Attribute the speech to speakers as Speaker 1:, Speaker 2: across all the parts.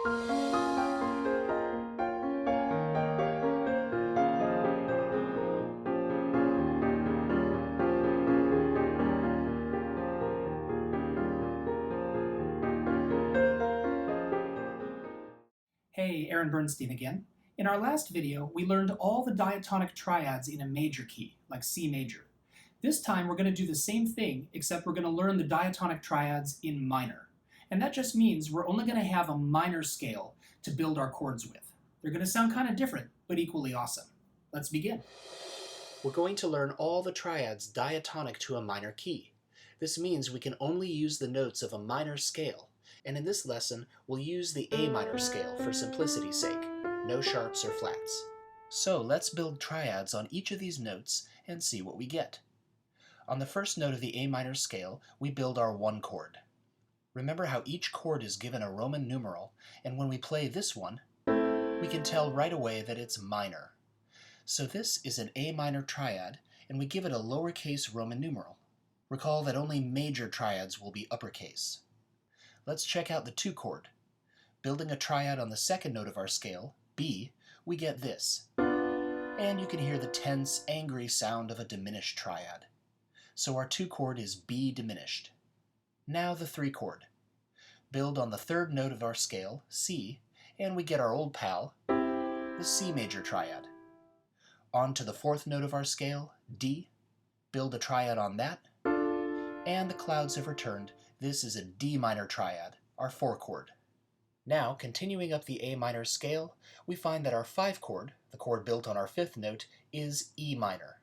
Speaker 1: Hey, Aaron Bernstein again. In our last video, we learned all the diatonic triads in a major key, like C major. This time we're going to do the same thing, except we're going to learn the diatonic triads in minor. And that just means we're only going to have a minor scale to build our chords with. They're going to sound kind of different, but equally awesome. Let's begin. We're going to learn all the triads diatonic to a minor key. This means we can only use the notes of a minor scale. And in this lesson, we'll use the A minor scale for simplicity's sake. No sharps or flats. So let's build triads on each of these notes and see what we get. On the first note of the A minor scale, we build our one chord. Remember how each chord is given a Roman numeral, and when we play this one, we can tell right away that it's minor. So this is an A minor triad, and we give it a lowercase Roman numeral. Recall that only major triads will be uppercase. Let's check out the 2 chord. Building a triad on the second note of our scale, B, we get this. And you can hear the tense, angry sound of a diminished triad. So our 2 chord is B diminished. Now the 3 chord. Build on the third note of our scale, C, and we get our old pal, the C major triad. On to the 4th note of our scale, D. Build a triad on that. And the clouds have returned. This is a D minor triad, our 4 chord. Now, continuing up the A minor scale, we find that our 5 chord, the chord built on our 5th note, is E minor.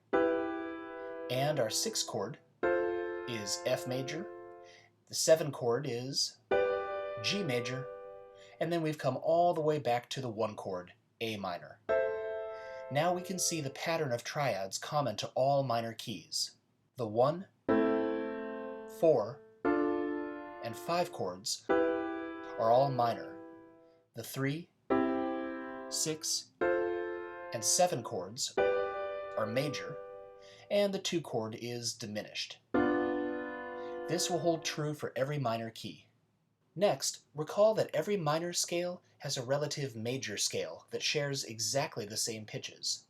Speaker 1: And our 6 chord is F major. The 7 chord is G major. And then we've come all the way back to the 1 chord, A minor. Now we can see the pattern of triads common to all minor keys. The 1, 4, and 5 chords are all minor. The 3, 6, and 7 chords are major, and the 2 chord is diminished. This will hold true for every minor key. Next, recall that every minor scale has a relative major scale that shares exactly the same pitches.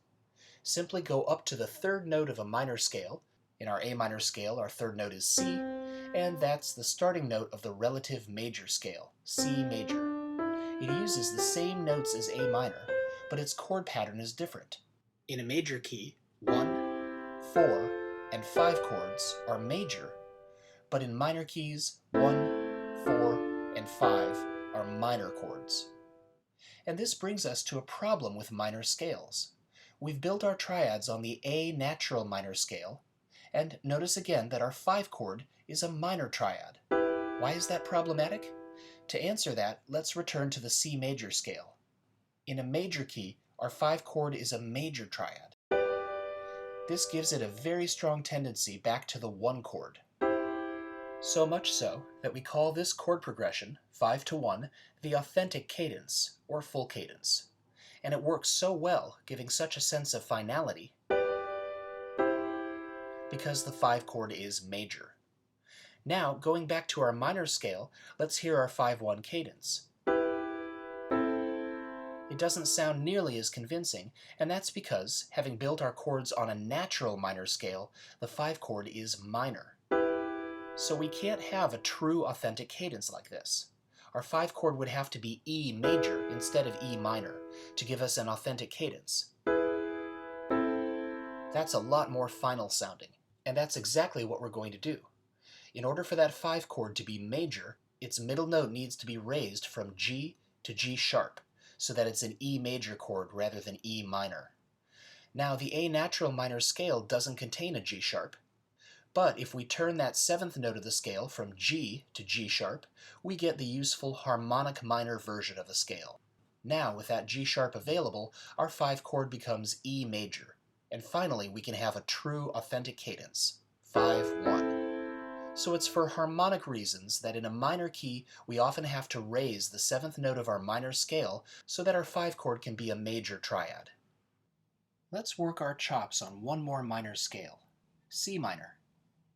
Speaker 1: Simply go up to the 3rd note of a minor scale. In our A minor scale, our 3rd note is C, and that's the starting note of the relative major scale, C major. It uses the same notes as A minor, but its chord pattern is different. In a major key, 1, 4, and 5 chords are major, but in minor keys, 1, 4, and 5 are minor chords. And this brings us to a problem with minor scales. We've built our triads on the A natural minor scale, and notice again that our 5 chord is a minor triad. Why is that problematic? To answer that, let's return to the C major scale. In a major key, our 5 chord is a major triad. This gives it a very strong tendency back to the 1 chord. So much so that we call this chord progression, 5 to 1, the authentic cadence, or full cadence. And it works so well, giving such a sense of finality, because the 5 chord is major. Now, going back to our minor scale, let's hear our 5-1 cadence. It doesn't sound nearly as convincing, and that's because, having built our chords on a natural minor scale, the 5 chord is minor. So we can't have a true authentic cadence like this. Our 5 chord would have to be E major instead of E minor to give us an authentic cadence. That's a lot more final sounding, and that's exactly what we're going to do. In order for that 5 chord to be major, its middle note needs to be raised from G to G sharp, so that it's an E major chord rather than E minor. Now, the A natural minor scale doesn't contain a G sharp, but if we turn that 7th note of the scale from G to G sharp, we get the useful harmonic minor version of the scale. Now, with that G sharp available, our 5 chord becomes E major, and finally we can have a true authentic cadence, 5-1. So it's for harmonic reasons that in a minor key we often have to raise the 7th note of our minor scale so that our 5 chord can be a major triad. Let's work our chops on one more minor scale, C minor.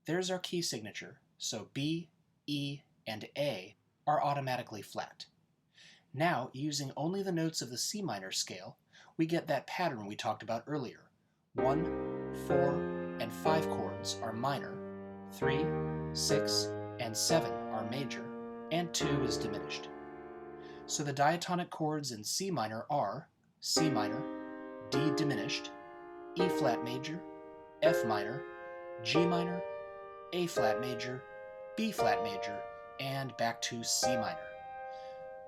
Speaker 1: There's our key signature, so B, E, and A are automatically flat.
Speaker 2: Now, using only the notes of the C minor scale, we get that pattern we talked about earlier. 1, 4, and 5 chords are minor, 3, 6, and 7 are major, and 2 is diminished. So the diatonic chords in C minor are C minor, D diminished, E flat major, F minor, G minor, A flat major, B flat major, and back to C minor.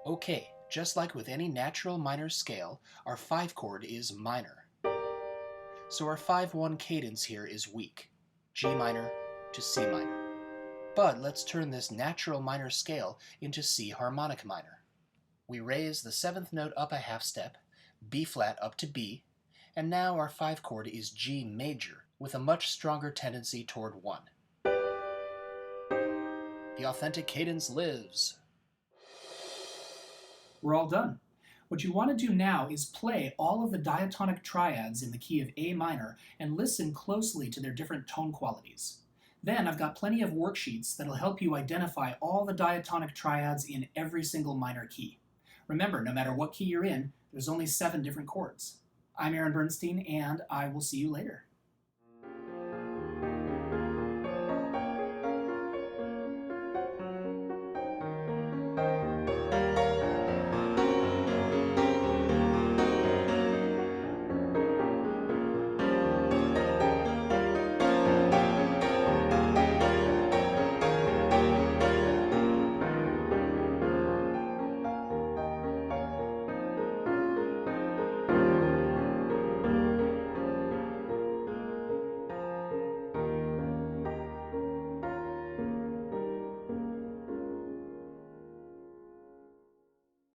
Speaker 2: Okay, just like with any natural minor scale, our 5 chord is minor. So our 5-1 cadence here is weak, G minor to C minor. But let's turn this natural minor scale into C harmonic minor. We raise the 7th note up a half step, B flat up to B, and now our 5 chord is G major, with a much stronger tendency toward 1. The authentic cadence lives.
Speaker 1: We're all done. What you want to do now is play all of the diatonic triads in the key of A minor and listen closely to their different tone qualities. Then I've got plenty of worksheets that'll help you identify all the diatonic triads in every single minor key. Remember, no matter what key you're in, there's only 7 different chords. I'm Aaron Bernstein, and I will see you later.